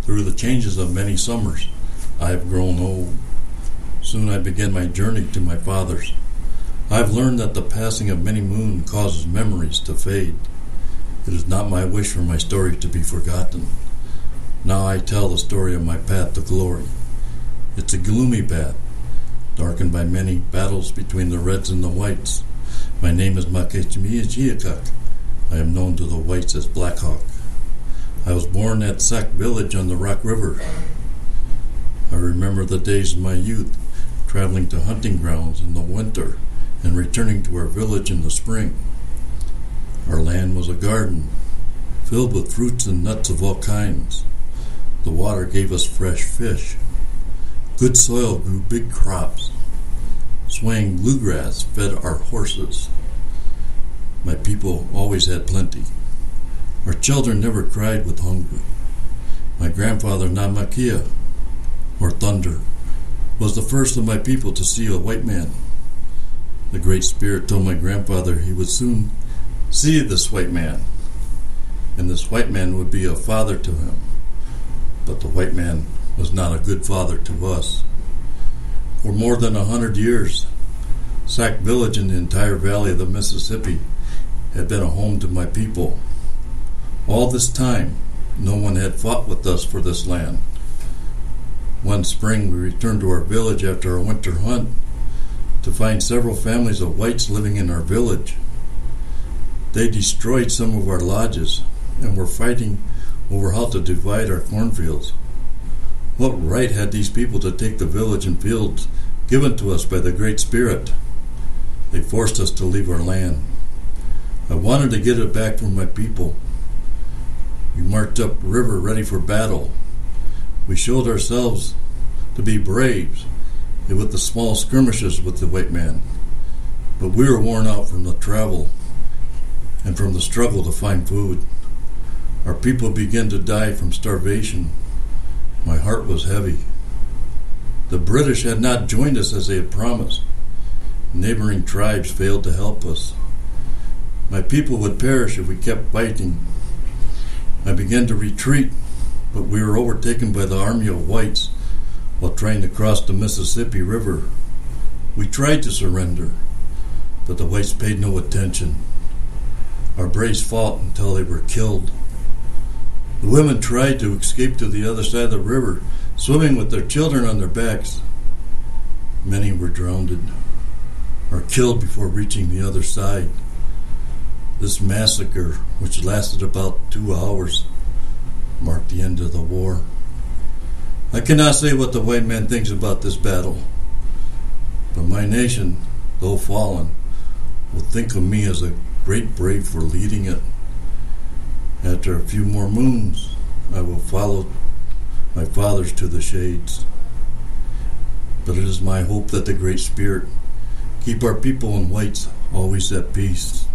Through the changes of many summers, I have grown old. Soon I begin my journey to my fathers. I have learned that the passing of many moons causes memories to fade. It is not my wish for my story to be forgotten. Now I tell the story of my path to glory. It's a gloomy path, darkened by many battles between the Reds and the Whites. My name is Makechimiajiakak. I am known to the Whites as Black Hawk. I was born at Sac Village on the Rock River. I remember the days of my youth, traveling to hunting grounds in the winter and returning to our village in the spring. Our land was a garden, filled with fruits and nuts of all kinds. The water gave us fresh fish. Good soil grew big crops. Swaying bluegrass fed our horses. My people always had plenty. Our children never cried with hunger. My grandfather, Namakia, or Thunder, was the first of my people to see a white man. The Great Spirit told my grandfather he would soon see this white man, and this white man would be a father to him. But the white man was not a good father to us. For more than 100 years, Sac Village and the entire valley of the Mississippi had been a home to my people. All this time, no one had fought with us for this land. One spring, we returned to our village after our winter hunt to find several families of whites living in our village. They destroyed some of our lodges and were fighting over how to divide our cornfields. What right had these people to take the village and fields given to us by the Great Spirit? They forced us to leave our land. I wanted to get it back from my people. We marched up the river ready for battle. We showed ourselves to be braves with the small skirmishes with the white man. But we were worn out from the travel and from the struggle to find food. Our people began to die from starvation. My heart was heavy. The British had not joined us as they had promised. Neighboring tribes failed to help us. My people would perish if we kept fighting. I began to retreat, but we were overtaken by the army of whites while trying to cross the Mississippi River. We tried to surrender, but the whites paid no attention. Our braves fought until they were killed. The women tried to escape to the other side of the river, swimming with their children on their backs. Many were drowned or killed before reaching the other side. This massacre, which lasted about 2 hours, marked the end of the war. I cannot say what the white man thinks about this battle, but my nation, though fallen, will think of me as a great brave for leading it. After a few more moons, I will follow my fathers to the shades. But it is my hope that the Great Spirit keep our people and whites always at peace.